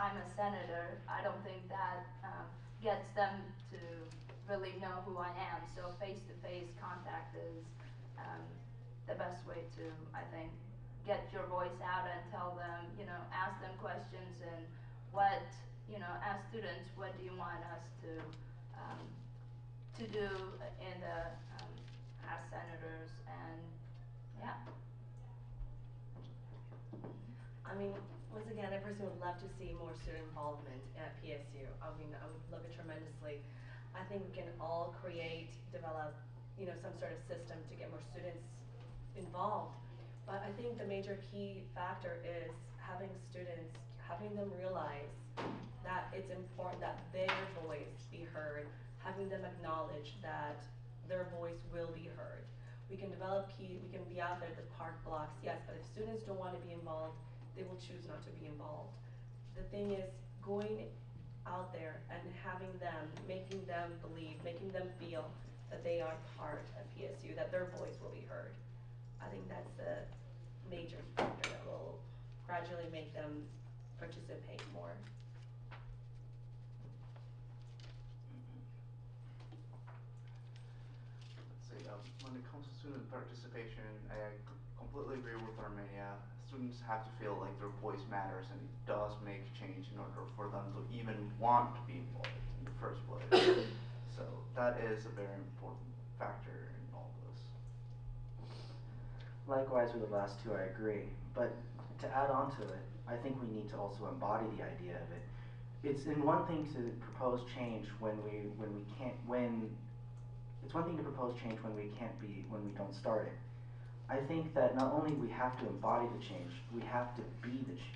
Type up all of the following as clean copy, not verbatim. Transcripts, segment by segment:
I'm a senator, I don't think that gets them to really know who I am. So face-to-face contact is the best way to, I think, get your voice out and tell them, ask them questions and what, as students, what do you want us to do in the, as senators, and yeah. I mean, once again, I personally would love to see more student involvement at PSU. I mean, I would love it tremendously. I think we can all develop, some sort of system to get more students involved. But I think the major key factor is having them realize that it's important that their voice be heard, having them acknowledge that their voice will be heard. We can we can be out there at the park blocks, yes, but if students don't want to be involved, they will choose not to be involved. The thing is going out there and making them believe, making them feel that they are part of PSU, that their voice will be heard. I think that's the major factor that will gradually make them participate more. Let's see, when it comes to student participation, I completely agree with Armenia. Students have to feel like their voice matters, and it does make change in order for them to even want to be involved in the first place. So that is a very important factor in all of this. Likewise with the last two, I agree. But to add on to it, I think we need to also embody the idea of it. It's in one thing to propose change when it's one thing to propose change when we don't start it. I think that not only we have to embody the change, we have to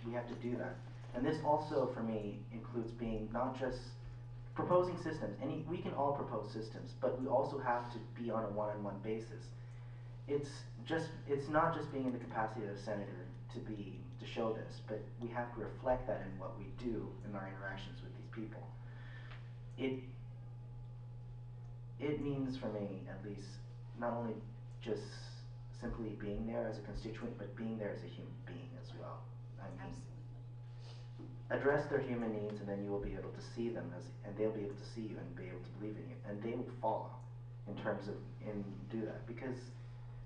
we have to do that. And this also, for me, includes being not just proposing systems. We can all propose systems, but we also have to be on a one-on-one basis. It's not just being in the capacity of a senator to show this, but we have to reflect that in what we do in our interactions with these people. It means, for me at least, not only just simply being there as a constituent, but being there as a human being as well. I mean, address their human needs, and then you will be able to see them and they'll be able to see you and be able to believe in you, and they will follow and do that, because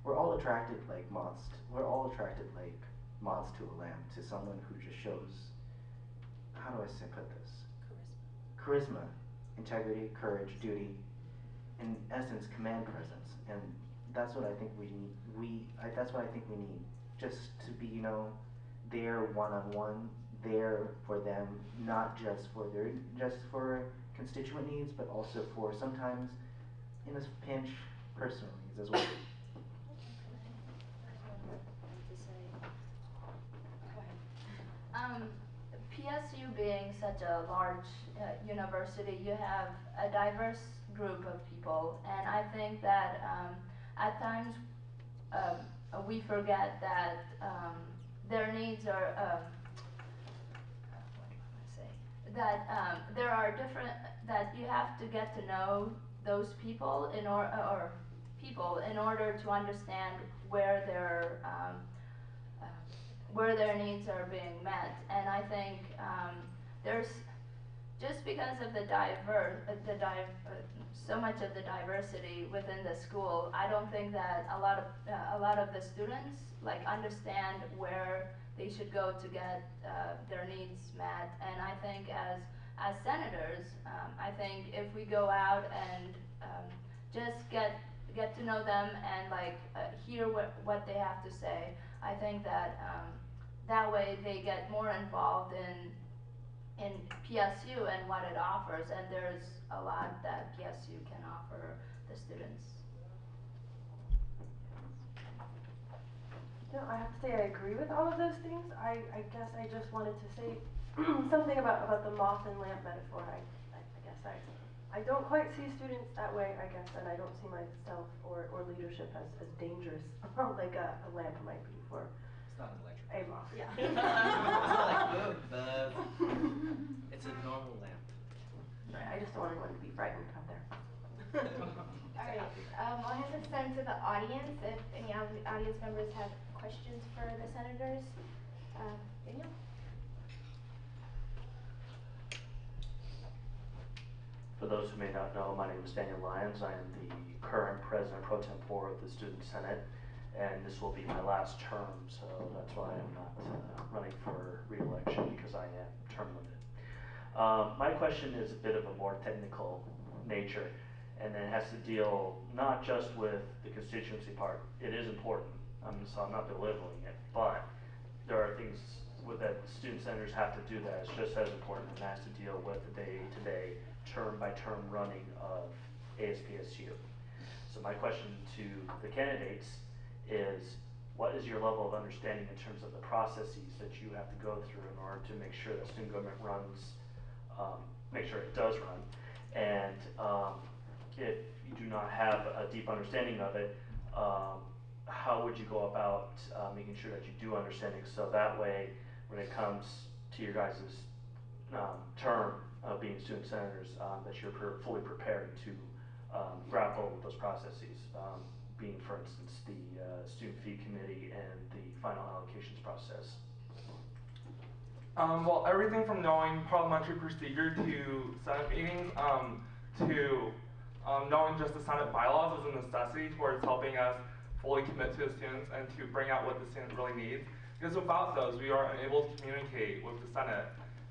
we're all attracted like moths. We're all attracted like moths to a lamp, to someone who just shows, how do I put this? Charisma, integrity, courage, duty, in essence, command presence, and that's what I think we need. That's what I think we need, just to be, there one-on-one, there for them, not just for constituent needs, but also for sometimes, in a pinch, personal needs as well. PSU being such a large university, you have a diverse group of people, and I think that at times we forget that their needs are, what do I say? That there are different, that you have to get to know those people in order to understand where their needs are being met. And I think there's, just because of so much of the diversity within the school, I don't think that a lot of the students understand where they should go to get their needs met. And I think as senators, I think if we go out and just get to know them and hear what they have to say, I think that that way they get more involved in PSU and what it offers, and there's a lot that PSU can offer the students. I have to say I agree with all of those things. I guess I just wanted to say something about the moth and lamp metaphor. I guess I don't quite see students that way, I guess, and I don't see myself or leadership as dangerous like a lamp might be for It's not an electric. a moth. Yeah. It's not like, it's a normal lamp. Right, I just don't want anyone to be frightened out there. Alright, I'll hand this then to the audience. If any audience members have questions for the senators. Daniel? For those who may not know, my name is Daniel Lyons. I am the current president pro tempore of the Student Senate, and this will be my last term, so that's why I'm not running for re-election, because I am term limited. My question is a bit of a more technical nature, and it has to deal not just with the constituency part. It is important, so I'm not belittling it, but there are things that student senators have to do that is just as important, and that has to deal with the day-to-day, term-by-term running of ASPSU. So my question to the candidates is, what is your level of understanding in terms of the processes that you have to go through in order to make sure that student government runs, make sure it does run, and if you do not have a deep understanding of it, how would you go about making sure that you do understand it, so that way when it comes to your guys' term of being student senators, that you're fully prepared to grapple with those processes, being, for instance, the student fee committee and the final allocations process? Well, everything from knowing parliamentary procedure to Senate meetings to knowing just the Senate bylaws is a necessity towards helping us fully commit to the students and to bring out what the student really needs. Because without those, we are unable to communicate with the Senate.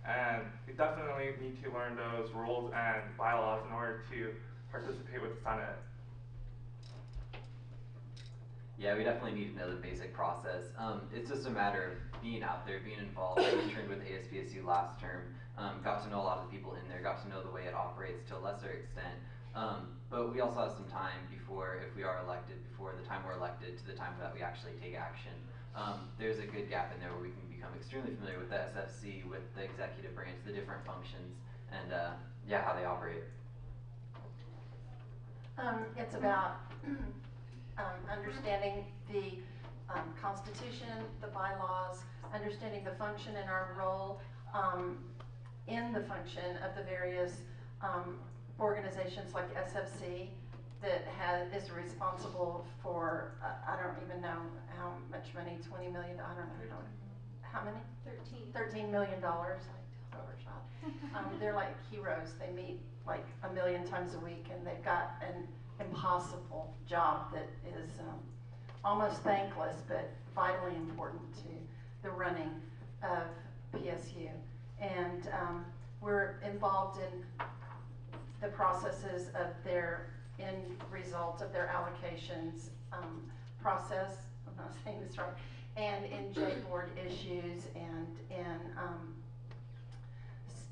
And we definitely need to learn those rules and bylaws in order to participate with the Senate. Yeah, we definitely need to know the basic process. It's just a matter of being out there, being involved. I interned with ASPSU last term, got to know a lot of the people in there, got to know the way it operates to a lesser extent. But we also have some time before, if we are elected, before the time we're elected to the time that we actually take action. There's a good gap in there where we can become extremely familiar with the SFC, with the executive branch, the different functions, and yeah, how they operate. It's about understanding the Constitution, the bylaws, understanding the function and our role in the function of the various organizations like SFC that is responsible for, I don't even know how much money, 20 million, I don't know, how many? 13 million dollars, like overshot. They're like heroes. They meet like 1 million times a week, and they've got an impossible job that is almost thankless, but vitally important to the running of PSU. And we're involved in the processes of their end result of their allocations process, I'm not saying this right, and in J board issues, and in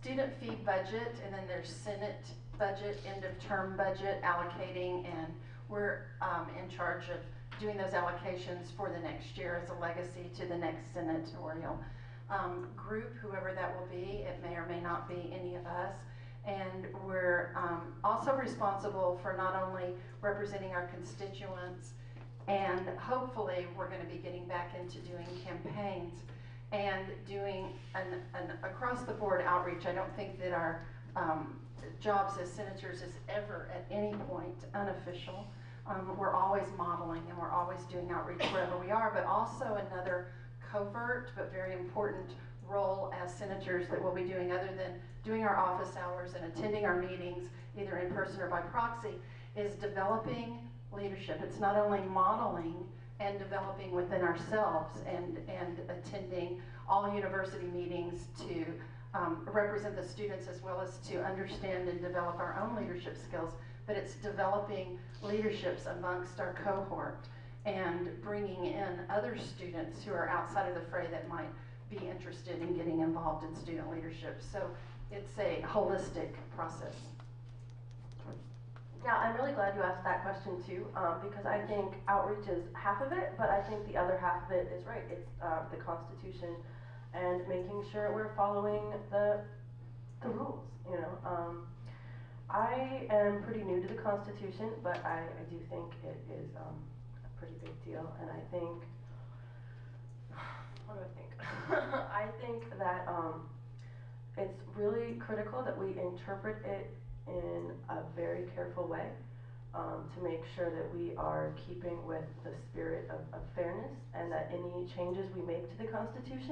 student fee budget, and then there's Senate budget, end of term budget allocating, and we're in charge of doing those allocations for the next year as a legacy to the next senatorial group, whoever that will be. It may or may not be any of us. And we're also responsible for not only representing our constituents, and hopefully we're going to be getting back into doing campaigns and doing an across-the-board outreach. I don't think that our jobs as senators is ever at any point unofficial. We're always modeling, and we're always doing outreach wherever we are, but also another covert but very important role as senators that we'll be doing, other than doing our office hours and attending our meetings either in person or by proxy, is developing leadership. It's not only modeling and developing within ourselves and attending all university meetings to represent the students, as well as to understand and develop our own leadership skills, but it's developing leaderships amongst our cohort and bringing in other students who are outside of the fray that might be interested in getting involved in student leadership. So it's a holistic process. Yeah, I'm really glad you asked that question too, because I think outreach is half of it, but I think the other half of it is right. It's the Constitution and making sure we're following the rules, you know. I am pretty new to the Constitution, but I do think it is a pretty big deal, and I think, what do I think? I think that it's really critical that we interpret it in a very careful way to make sure that we are keeping with the spirit of fairness, and that any changes we make to the Constitution